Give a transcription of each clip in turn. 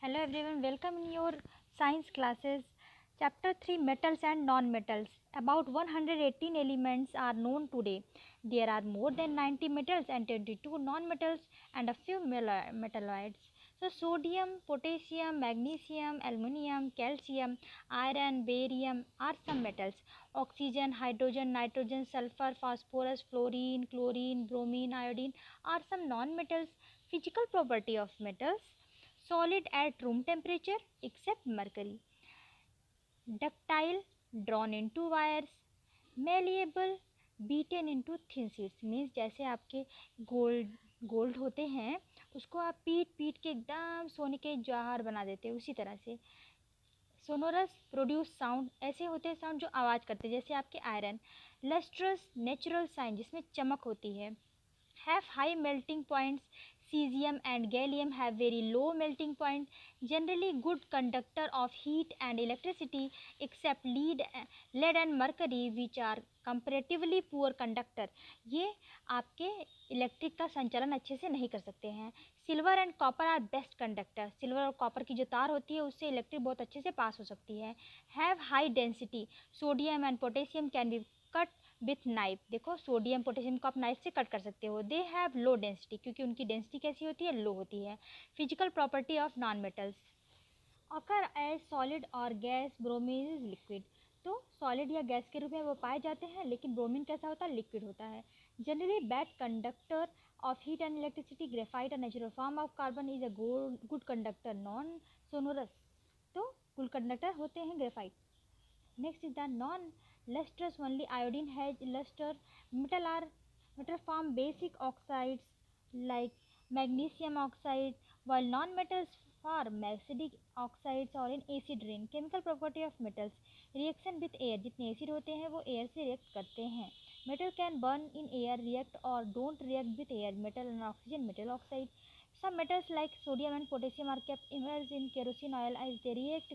Hello everyone, welcome in your science classes. Chapter 3 Metals and Non-Metals. About 118 elements are known today. There are more than 90 metals and 22 non-metals and a few metalloids. So sodium, potassium, magnesium, aluminium, calcium, iron, barium are some metals. Oxygen, hydrogen, nitrogen, sulfur, phosphorus, fluorine, chlorine, bromine, iodine are some non-metals. Physical property of metals: solid at room temperature except mercury, ductile, drawn into wires, malleable, beaten into thin sheets. Means जैसे आपके gold होते हैं, उसको आप पीट पीट के एकदम सोने के जवाहर बना देते हैं, उसी तरह से। सोनोरस, प्रोड्यूस साउंड, ऐसे होते हैं साउंड जो आवाज़ करते हैं, जैसे आपके आयरन। लस्ट्रस, नेचुरल साइन, जिसमें चमक होती है। Have high melting points. Cesium and gallium have very low melting point. Generally good conductor of heat and electricity, except lead and mercury, which are comparatively poor conductor. ये आपके electric का संचालन अच्छे से नहीं कर सकते हैं। Silver and copper are best conductor. Silver और कॉपर की जो तार होती है उससे इलेक्ट्रिक बहुत अच्छे से पास हो सकती है। Have high density. Sodium and potassium can be cut with knife. देखो, सोडियम पोटेशियम को आप नाइफ से कट कर सकते हो। दे हैव लो डेंसिटी, क्योंकि उनकी डेंसिटी कैसी होती है, लो होती है। Physical property of non metals: occur as solid और गैस, ब्रोमीन इज लिक्विड। तो सॉलिड या गैस के रूप में वो पाए जाते हैं, लेकिन ब्रोमीन कैसा होता है, लिक्विड होता है। Generally bad conductor of heat and electricity, graphite, a natural form of carbon, is a good conductor, non sonorous. तो गुड कंडक्टर होते हैं graphite. Next is the non-lustrous only. Iodine has luster. Metal form basic oxides like magnesium oxide, while non-metals form acidic oxides or in acid rain. Chemical property of metals: reaction with air. जितने acid होते हैं वो air से react करते हैं। Metal can burn in air, react or don't react with air. Metal and oxygen, metal oxide. Some metals like sodium and potassium are kept immersed in kerosene oil as they react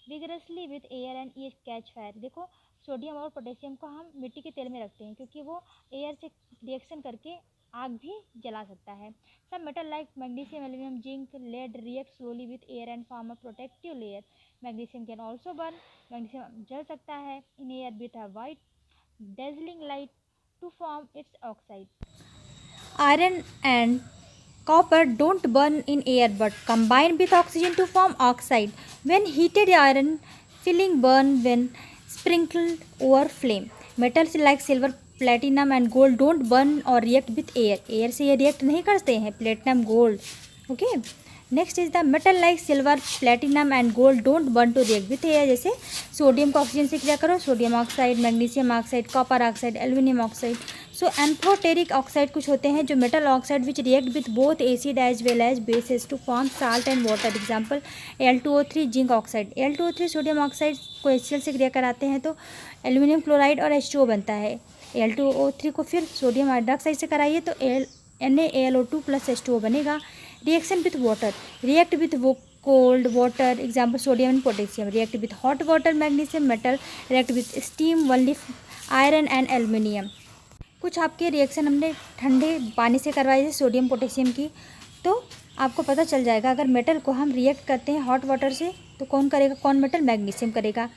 vigorously with air and ये catch fire. देखो, sodium और potassium को हम मिट्टी के तेल में रखते हैं, क्योंकि वो एयर से रिएक्शन करके आग भी जला सकता है। Some metal like magnesium, aluminium, zinc, lead react slowly with air and form a protective layer. Magnesium can also burn. Magnesium जल सकता है in air with a white dazzling light to form its oxide. Iron and copper don't burn in air but combine with oxygen to form oxide. When heated, iron filling burn when sprinkled over flame. Metals like silver, platinum and gold don't burn or react with air. Air से ये react नहीं करते हैं, platinum, gold. Okay. Next is the metal like silver, platinum and gold don't burn to react with air. जैसे sodium को oxygen से क्रिया करो, sodium oxide, magnesium oxide, copper oxide, aluminium oxide. So amphoteric oxide कुछ होते हैं जो metal oxide which react with both acid as well as basis to form salt and water. Example Al2O3, zinc oxide. Al2O3 sodium oxide को HCl से क्रिया कराते हैं तो एल्यूमिनियम क्लोराइड और H2O बनता है। Al2O3 को फिर सोडियम हाइड्रोक्साइड से कराइए तो NaAlO2 प्लस H2O बनेगा। Reaction with water: react with cold water. Example sodium and potassium. React with hot water, magnesium metal. React with steam, only iron and aluminium. कुछ आपके रिएक्शन हमने ठंडे पानी से करवाई है सोडियम पोटेशियम की, तो आपको पता चल जाएगा अगर मेटल को हम रिएक्ट करते हैं हॉट वाटर से तो कौन करेगा, कौन मेटल, मैग्नीशियम करेगा।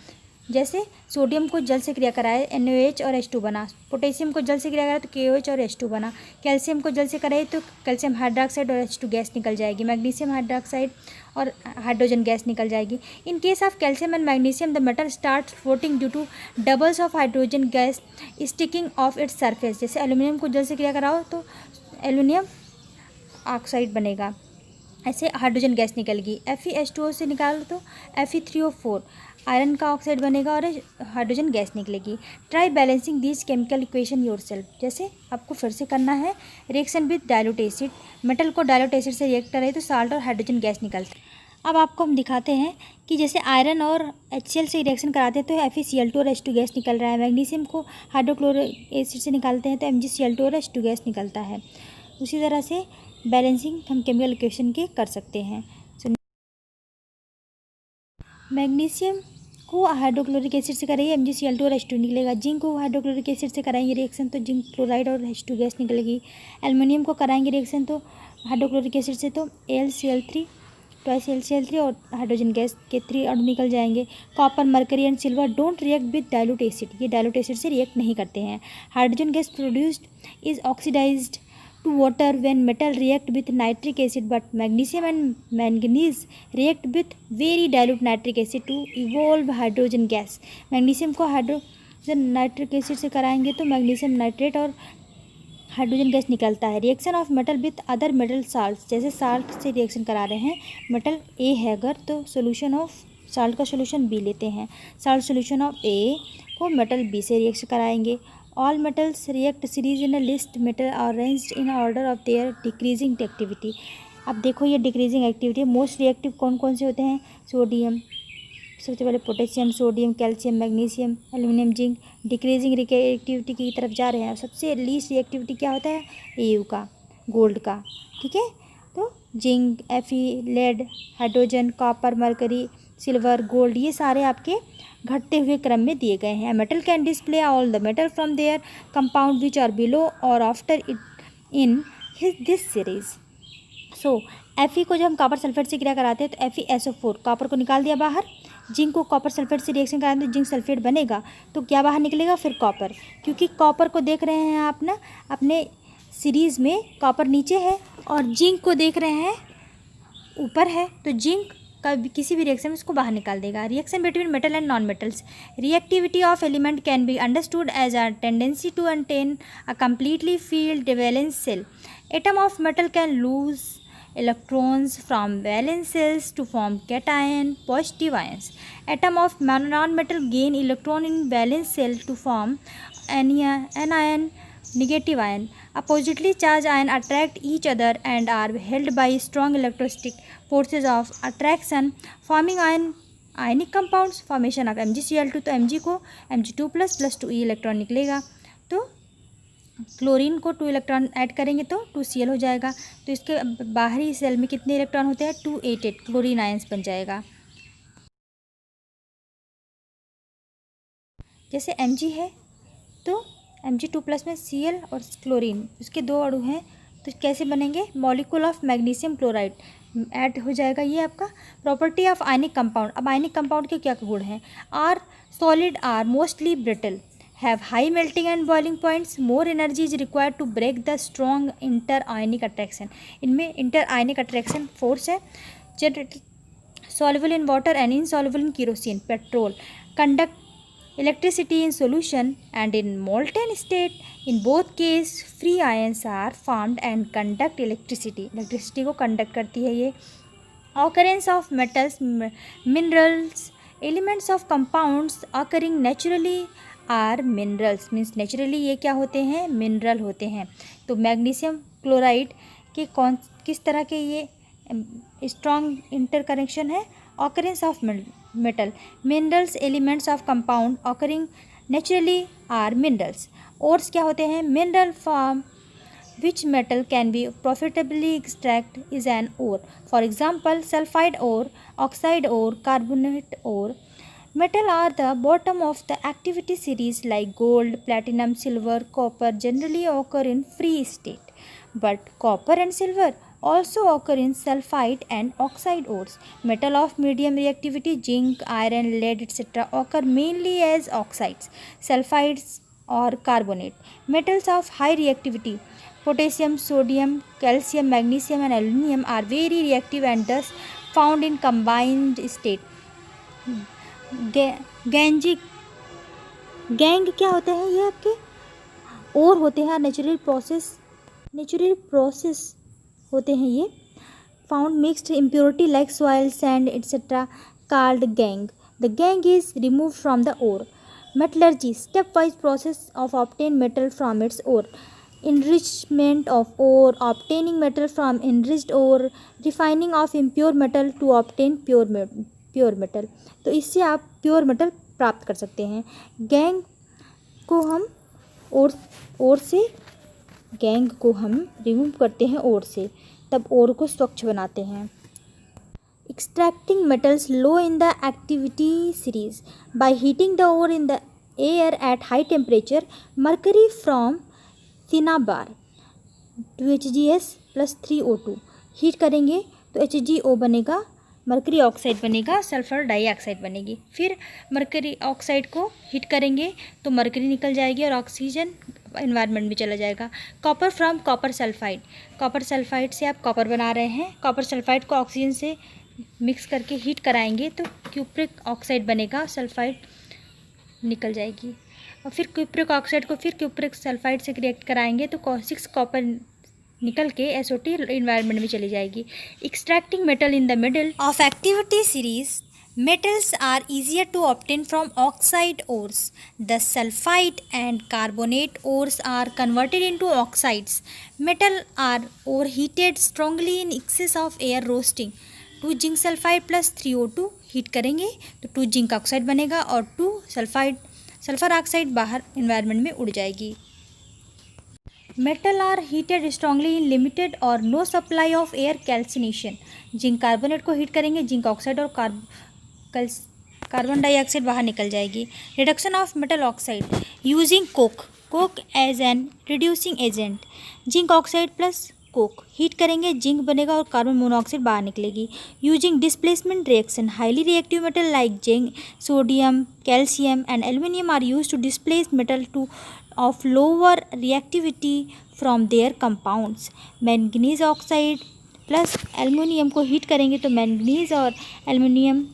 जैसे सोडियम को जल से क्रिया कराए NaOH और H2 बना, पोटेशियम को जल से क्रिया कराए तो KOH और H2 बना, कैल्शियम को जल से कराए तो कैल्शियम हाइड्रोक्साइड और H2 गैस निकल जाएगी, मैग्नीशियम हाइड्रोक्साइड और हाइड्रोजन गैस निकल जाएगी। In case of calcium and magnesium the metal start floating due to bubbles of hydrogen gas sticking off its surface. जैसे एल्यूमिनियम को जल से क्रिया कराओ तो एल्यूमिनियम ऑक्साइड बनेगा, ऐसे हाइड्रोजन गैस निकलेगी। FeH2O से निकालो तो Fe3O4 आयरन का ऑक्साइड बनेगा और हाइड्रोजन गैस निकलेगी। Try balancing these chemical equation yourself. जैसे आपको फिर से करना है reaction with dilute acid. Metal को डाइल्यूट एसिड से रिएक्ट कराए तो साल्ट और हाइड्रोजन गैस निकलते हैं। अब आपको हम दिखाते हैं कि जैसे आयरन और HCl से रिएक्शन कराते हैं तो FeCl2 और H2 गैस निकल रहा है। मैग्नीशियम को हाइड्रोक्लोरिक एसिड से निकालते हैं तो MgCl2 और H2 गैस निकलता है। उसी तरह से बैलेंसिंग हम केमिकल इक्वेशन के कर सकते हैं। मैग्नीशियम को हाइड्रोक्लोरिक एसिड से कराइए MgCl2 और H2 निकलेगा। जिंक को हाइड्रोक्लोरिक एसिड से कराएंगे रिएक्शन तो जिंक क्लोराइड और H2 गैस निकलेगी। एल्युमिनियम को कराएंगे रिएक्शन तो हाइड्रोक्लोरिक एसिड से तो AlCl3 2HCl3 और हाइड्रोजन गैस के 3 अणु निकल जाएंगे। Copper, mercury and silver don't react with dilute acid, ये डाइल्यूट एसिड से रिएक्ट नहीं करते हैं। Hydrogen gas produced is oxidised to water when metal react with nitric acid, but magnesium and manganese react with very dilute nitric acid to evolve hydrogen gas। Magnesium को hydrogen nitric acid से कराएंगे तो magnesium nitrate और hydrogen gas निकलता है। Reaction of metal with other metal salt, जैसे salt से reaction करा रहे हैं, मेटल ए है अगर तो सोल्यूशन ऑफ साल्ट का सोल्यूशन बी लेते हैं, साल्ट सोल्यूशन ऑफ ए को मेटल बी से रिएक्शन कराएंगे। All metals react series in a list metal are arranged in order of their decreasing activity। अब देखो ये डिक्रीजिंग एक्टिविटी, मोस्ट रिएक्टिव कौन कौन से होते हैं? सोडियम, सबसे पहले potassium, sodium, calcium, magnesium, aluminium, zinc. Decreasing reactivity की तरफ जा रहे हैं। सबसे लीस्ट रिएक्टिविटी क्या होता है? एयू का, गोल्ड का, ठीक है। तो zinc, F E, lead, hydrogen, copper, mercury, silver, gold, ये सारे आपके घटते हुए क्रम में दिए गए हैं। Metal can display all the metal from there compound which are below और after it in this series. So Fe को जब हम कॉपर सल्फेट से क्रिया कराते हैं तो FeSO4, कॉपर को निकाल दिया बाहर। जिंक को कॉपर सल्फेट से रिएक्शन कराएंगे तो जिंक सल्फेट बनेगा, तो क्या बाहर निकलेगा? फिर कॉपर, क्योंकि कॉपर को देख रहे हैं आप ना अपने सीरीज़ में, कॉपर नीचे है और जिंक को देख रहे हैं ऊपर है, तो जिंक का किसी भी रिएक्शन में इसको बाहर निकाल देगा। Reaction between metal and non metals, reactivity of element can be understood as a tendency to attain a completely filled valence shell. Atom of metal can lose electrons from valence cells to form cation positive ions. Atom of non-metal gain electron in valence cell to form anion negative ion. Oppositely charged ion attract each other and are held by strong electrostatic forces of attraction, forming ionic compounds. Formation of MgCl2, तो Mg को Mg2 + 2e electron निकलेगा, तो chlorine को 2 electron add करेंगे तो 2Cl हो जाएगा। तो इसके बाहरी सेल में कितने इलेक्ट्रॉन होते हैं? 288 क्लोरीन आयंस बन जाएगा। जैसे Mg है तो Mg2+ में Cl और क्लोरीन, उसके 2 अणु हैं, तो कैसे बनेंगे? Molecule of magnesium chloride add हो जाएगा ये आपका। प्रॉपर्टी ऑफ आयनिक कंपाउंड, अब आयनिक कंपाउंड के क्या गुण हैं? Are solid, are mostly brittle, have high melting and boiling points, more energy is required to break the strong inter-ionic attraction। इनमें inter-ionic attraction force है। soluble in water and insoluble in kerosene, petrol, conduct electricity in solution and in molten state। in both case free ions are formed and conduct electricity, electricity को conduct करती है ये। occurrence of metals, minerals, elements of compounds occurring naturally are minerals, means naturally ये क्या होते हैं? Mineral होते हैं। तो मैग्नीशियम क्लोराइड के किस तरह के ये स्ट्रॉन्ग इंटरकनेक्शन है? Occurrence of metal, minerals, elements of compound occurring naturally are minerals. Ores क्या होते हैं? Mineral form which metal can be profitably extract is an ore, for example sulfide ore, oxide ore, carbonate ore। Metal are the bottom of the activity series like gold, platinum, silver, copper generally occur in free state, but copper and silver also occur in sulfide and oxide ores। Metal of medium reactivity, zinc, iron, lead etc. occur mainly as oxides, sulfides or carbonate। Metals of high reactivity, potassium, sodium, calcium, magnesium and aluminum are very reactive and thus found in combined state। Gang क्या होते हैं? ये आपके और होते हैं, natural process होते हैं ये। Found mixed impurity like soil, sand etcetera called gangue. The gangue is remove from the ore. Metallurgy, stepwise process of obtain metal from its ore. enrichment of ore, obtaining metal from enriched ore, refining of impure metal to obtain pure metal. तो इससे आप pure metal प्राप्त कर सकते हैं। Gang को हम gang को हम रिमूव करते हैं ओर से, तब ओर को स्वच्छ बनाते हैं। Extracting metals low in the activity series by heating the ore in the air at high temperature. Mercury from cinnabar 2HgS + 3O2 heat करेंगे तो HgO बनेगा मरकरी ऑक्साइड बनेगा, सल्फर डाइऑक्साइड बनेगी। फिर मरकरी ऑक्साइड को हीट करेंगे तो mercury निकल जाएगी और ऑक्सीजन एनवायरनमेंट में चला जाएगा। Copper from copper sulphide, copper sulphide से आप कॉपर बना रहे हैं, कॉपर सल्फाइड को ऑक्सीजन से मिक्स करके हीट कराएंगे तो क्यूप्रिक ऑक्साइड बनेगा, सल्फाइड निकल जाएगी। और फिर क्यूप्रिक ऑक्साइड को फिर क्यूप्रिक सल्फाइड से रिएक्ट कराएंगे तो 6 कॉपर निकल के SO2 इन्वायरमेंट में चली जाएगी। Extracting metal in the middle of activity series, metals are easier to obtain from oxide ores. The sulfide and carbonate ores are converted into oxides. Metal are overheated strongly in excess of air roasting. 2 zinc sulphide plus 3O2 heat करेंगे तो 2 zinc oxide बनेगा और 2 sulphur oxide बाहर environment में उड़ जाएगी। Metal are heated strongly in limited और no supply of air calcination. Zinc carbonate को हीट करेंगे, जिंक ऑक्साइड और कार्बन डाइऑक्साइड बाहर निकल जाएगी। Reduction of metal oxide using coke as an reducing agent. Zinc oxide plus coke heat करेंगे, zinc बनेगा और कार्बन मोनोऑक्साइड बाहर निकलेगी। Using displacement reaction, highly reactive metal like zinc, sodium, calcium and aluminium are use to displace metal to of lower reactivity from their compounds. Manganese oxide plus aluminium को heat करेंगे तो manganese और aluminium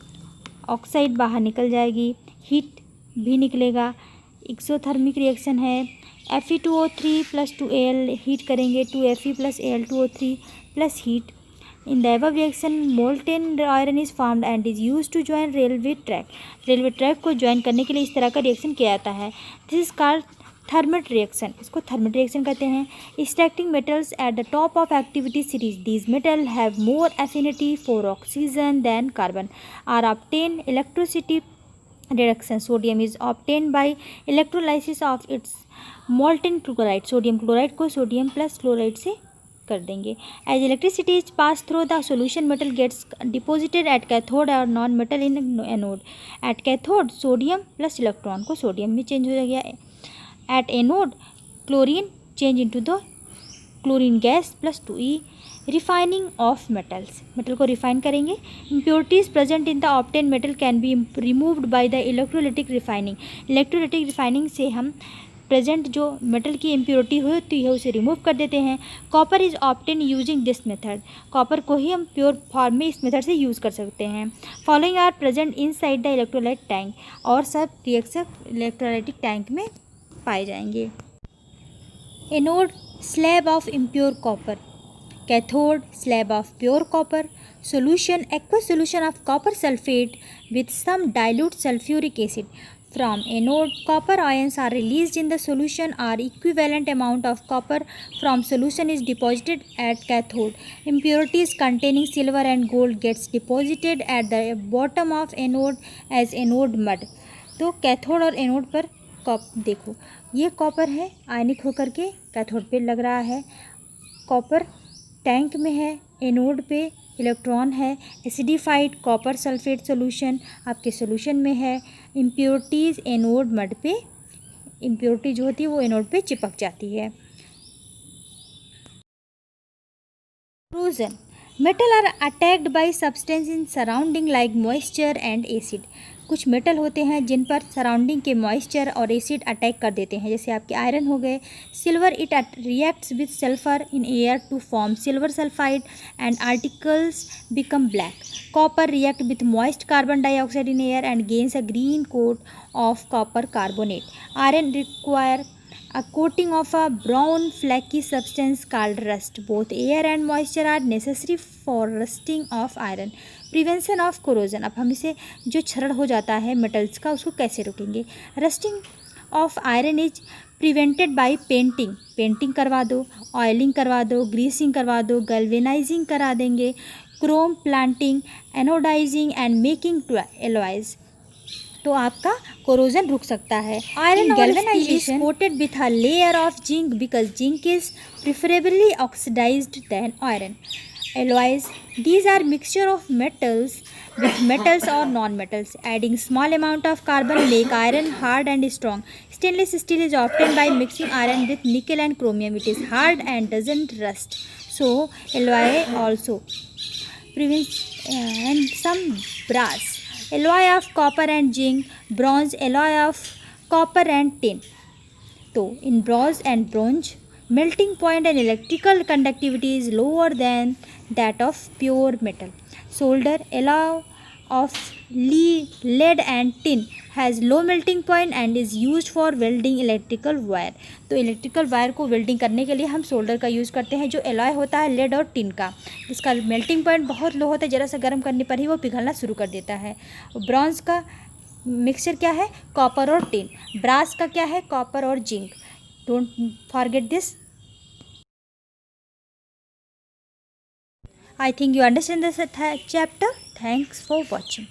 oxide बाहर निकल जाएगी, heat भी निकलेगा। Exothermic reaction है, Fe2O3 प्लस 2Al हीट करेंगे, 2Fe plus Al2O3 plus heat. In the above reaction, molten iron is formed and is used to join railway track. Railway track को join करने के लिए इस तरह का रिएक्शन किया जाता है। This is called thermite reaction, इसको थर्मेट रिएक्शन कहते हैं। Extracting metals at the top of activity series, these metal have more affinity for oxygen than carbon, are obtain electricity reduction. Sodium is obtain by electrolysis of its molten chloride, sodium chloride को sodium plus chloride से कर देंगे। As electricity is pass through the solution, metal gets deposited at cathode और non metal in anode. At cathode sodium plus electron को sodium में change हो गया। At anode, chlorine change into the chlorine gas plus 2E. Refining of metals, metal को refine करेंगे। Impurities present in the obtained metal can be removed by the electrolytic refining. Electrolytic refining से हम present जो metal की impurity होती है उसे remove कर देते हैं। Copper is obtain using this method, copper को ही हम प्योर फॉर्म में इस मेथड से यूज़ कर सकते हैं। Following are present inside the electrolyte tank, और सब रिएक्शन इलेक्ट्रोलाइटिक टैंक में पाए जाएंगे। Anode slab of impure copper, cathode slab of pure copper. Solution aqueous solution of copper sulphate with some dilute sulphuric acid. From anode, copper ions are released in the solution or equivalent amount of copper from solution is deposited at cathode. Impurities containing silver and gold gets deposited at the bottom of anode as anode mud. तो cathode और anode पर देखो, ये copper है, आयनिक होकर के cathode पे लग रहा है, कॉपर टैंक में है, एनोड पे इलेक्ट्रॉन है। एसिडिफाइड कॉपर सल्फेट सॉल्यूशन आपके सॉल्यूशन में है। इम्प्योरिटीज़ एनोड मड पे, इम्प्योरिटी जो होती है वो एनोड पे चिपक जाती है। Corrosion, metal are attacked by substance in surrounding like moisture and acid. कुछ मेटल होते हैं जिन पर सराउंडिंग के मॉइस्चर और एसिड अटैक कर देते हैं, जैसे आपके आयरन हो गए। Silver it reacts with sulphur in air to form silver sulphide and articles become black. Copper react with moist carbon dioxide in air and gains a green coat of copper carbonate. Iron require a coating of a brown flaky substance called rust. Both air and moisture are necessary for rusting of iron. Prevention of corrosion, अब हम इसे जो क्षरण हो जाता है metals का उसको कैसे रोकेंगे। Rusting of iron is prevented by painting, painting करवा दो, ऑयलिंग करवा दो, ग्रीसिंग करवा दो, गैल्वेनाइजिंग करा देंगे, chrome plating, anodising and making to alloys, तो आपका कोरोजन रुक सकता है। Iron galvanisation coated with a layer of zinc because zinc is preferably oxidised than iron. Alloys, these are mixture of metals with metals or non-metals. Adding small amount of carbon make iron hard and strong. Stainless steel is obtained by mixing iron with nickel and chromium. It is hard and doesn't rust. So alloy also. and some brass, alloy of copper and zinc, bronze, alloy of copper and tin. So, in bronze and bronze, melting point and electrical conductivity is lower than that of pure metal. Solder, alloy of lead and tin has low melting point and is used for welding electrical wire. तो electrical wire को welding करने के लिए हम solder का use करते हैं, जो एलॉय होता है लेड और टिन का, जिसका मेल्टिंग पॉइंट बहुत लो होता है, ज़रा सा गर्म करने पर ही वो पिघलना शुरू कर देता है. ब्रॉन्ज का मिक्सचर क्या है? कॉपर और टिन. ब्रास का क्या है? कॉपर और zinc. Don't forget this. I think you understand this chapter. Thanks for watching.